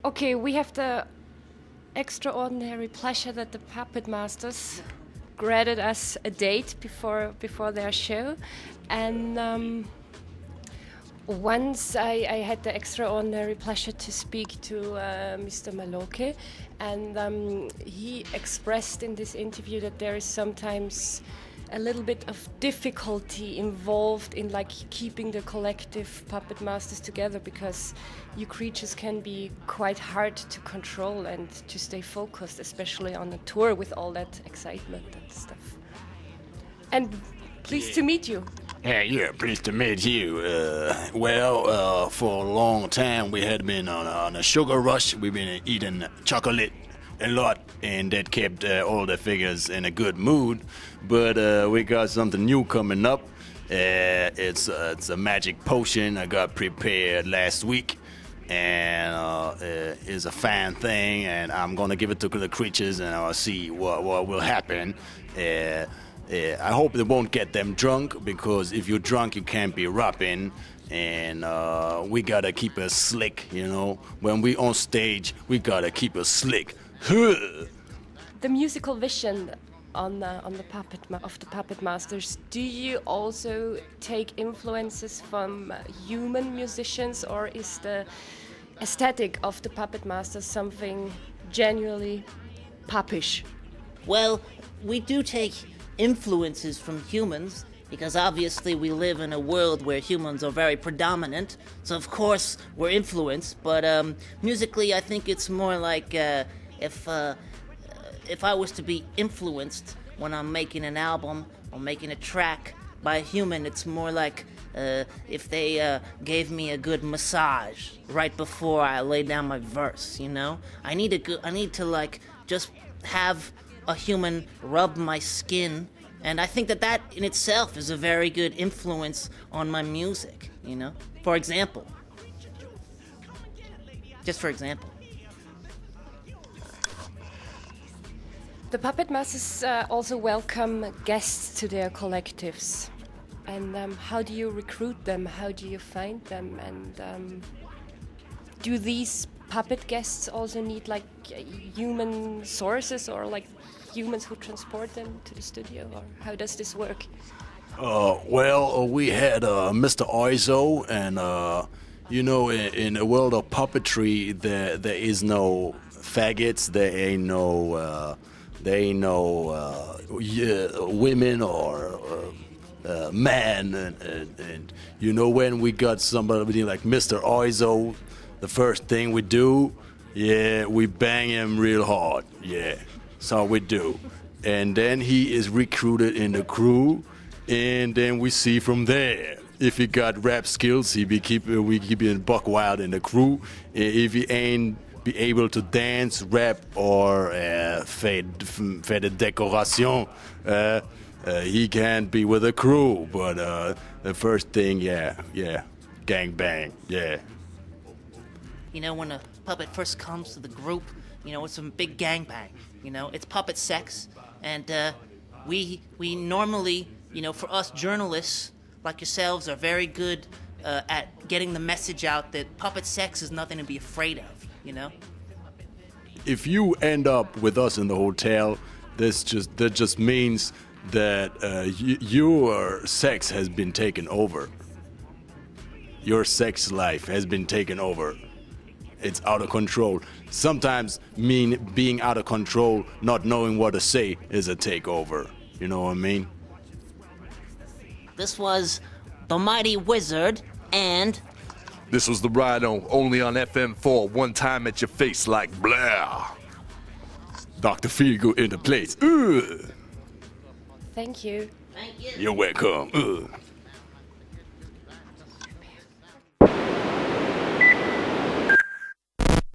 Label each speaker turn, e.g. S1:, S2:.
S1: Okay, we have the extraordinary pleasure that the Puppetmastaz granted us a date before their show, and once I had the extraordinary pleasure to speak to Mr. Maloke, and he expressed in this interview that there is sometimes a little bit of difficulty involved in like keeping the collective Puppetmastaz together, because you creatures can be quite hard to control and to stay focused, especially on a tour with all that excitement and stuff. And pleased to meet you.
S2: Yeah, pleased to meet you. For a long time we had been on a sugar rush. We've been eating chocolate a lot, and that kept all the figures in a good mood. But we got something new coming up. It's a magic potion I got prepared last week, and it's a fan thing, and I'm gonna give it to the creatures, and I'll see what will happen. I hope they won't get them drunk, because if you're drunk you can't be rapping, and we gotta keep it slick, you know. When we on stage we gotta keep it slick.
S1: The musical vision on the Puppetmastaz. Do you also take influences from human musicians, or is the aesthetic of the Puppetmastaz something genuinely puppish?
S3: Well, we do take influences from humans, because obviously we live in a world where humans are very predominant, so of course we're influenced, but musically I think it's more like if I was to be influenced when I'm making an album or making a track by a human, it's more like if they gave me a good massage right before I lay down my verse, you know? I need to like just have a human rub my skin, and I think that in itself is a very good influence on my music, you know? For example. Just for example.
S1: The Puppetmastaz also welcome guests to their collectives. And how do you recruit them? How do you find them? And do these puppet guests also need like human sources, or like humans who transport them to the studio? Or how does this work?
S2: We had Mr. Oizo, and you know, in a world of puppetry, there is no faggots, there ain't no women or men, and you know, when we got somebody like Mr. Oizo, the first thing we do, we bang him real hard, that's how we do, and then he is recruited in the crew, and then we see from there. If he got rap skills, we keep him buck wild in the crew. If he ain't be able to dance, rap, or faire de décoration, he can't be with the crew. But the first thing, gang bang,
S3: You know, when a puppet first comes to the group, you know, it's a big gangbang. You know, it's puppet sex, and we normally, you know, for us journalists like yourselves, are very good at getting the message out that puppet sex is nothing to be afraid of. You know?
S2: If you end up with us in the hotel, that just means that your sex has been taken over. Your sex life has been taken over. It's out of control. Sometimes being out of control, not knowing what to say, is a takeover. You know what I mean?
S3: This was The Mighty Wizard, and
S4: this was The Ride On, only on FM4, one time at your face like blah.
S2: Dr. Feelgood in the place.
S1: Thank you.
S3: thank you.
S2: You're welcome.